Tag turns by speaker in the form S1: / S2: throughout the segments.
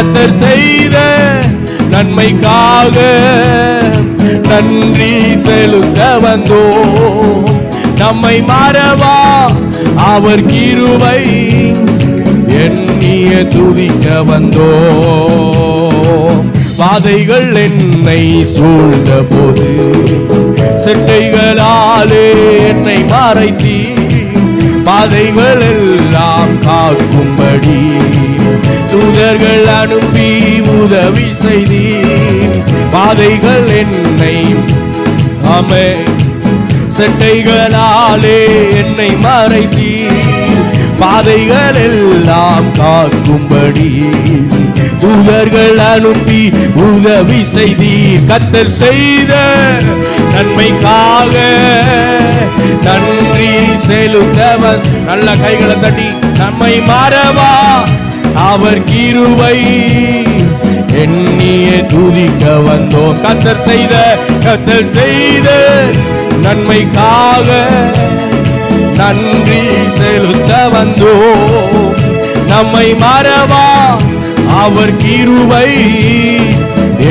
S1: கர்த்தர் செய்த நன்மைக்காக நன்றி செலுத்த வந்தோம். நம்மை மறவா அவர் கிருபை எண்ணிய துதிக்க வந்தோம். பாதைகள் என்னை சூழ்ந்த போது செட்டைகளாலே என்னை மறைத்தீ. பாதைகள் எல்லாம் காக்கும்படி தூதர்கள் அனுப்பி உதவி செய்தீர். பாதைகள் என்னை செட்டைகளாலே என்னை மறைத்தீர். பாதைகள் எல்லாம் காக்கும்படி தூதர்கள் அனுப்பி உதவி செய்தீர். கர்த்தர் செய்த நன்மைக்காக நன்றி செலுத்தவன். நல்ல கைகளை தட்டி நம்மை மறவா அவர் கிருபை எண்ணிய துதிக்க வந்தோம். கர்த்தர் செய்த நன்மைக்காக நன்றி செலுத்த வந்தோம். நம்மை மறவா அவர் கிருபை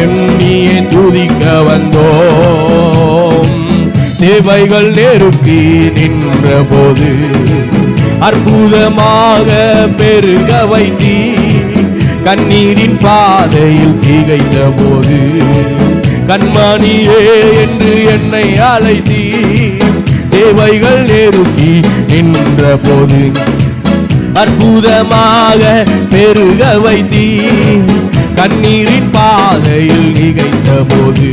S1: எண்ணிய துதிக்க வந்தோம். தேவைகள் நெருக்கி நின்ற போது அற்புதமாக பெருக வைத்தீ. கண்ணீரின் பாதையில் திகைத்த போது கண்மணியே என்று என்னை அழைத்தீ. தேவைகள் நெருக்கி நின்ற போது அற்புதமாக பெருக வைத்தீ. கண்ணீரின் பாதையில் திகைத்த போது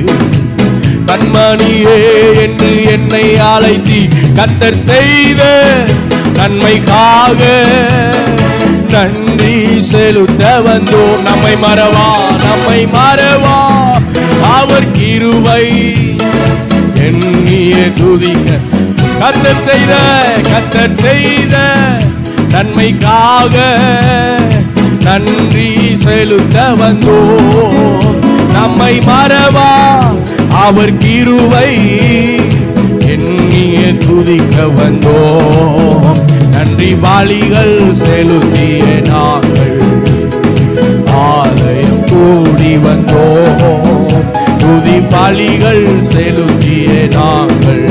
S1: கண்மணியே என்று என்னை அழைத்தீ. கர்த்தர் செய்த நன்மைக்காக நன்றி செலுத்த வந்தோம். நம்மை மறவா அவர் கிருபை எண்ணிய துதிக்க. கர்த்தர் செய்த நன்மைக்காக நன்றி செலுத்த வந்தோம். நம்மை மறவா அவர் கிருபை எண்ணிய துதிக்க வந்தோம். நன்றி பலிகள் செலுத்திய நாங்கள் ஆலயம் கூடி வந்தோம். துதி பலிகள் செலுத்திய நாங்கள்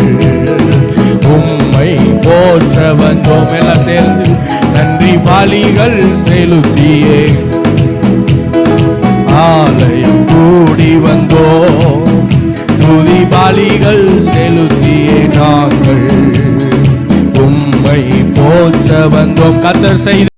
S1: உம்மை போற்ற வந்தோம். எல்லாம் சேர்ந்து நன்றி பலிகள் செலுத்திய ஆலயம் கூடி வந்தோம். துதி பலிகள் செலுத்திய நாங்கள் உம்மை போற்ற வந்தோம். கர்த்தர் செய்த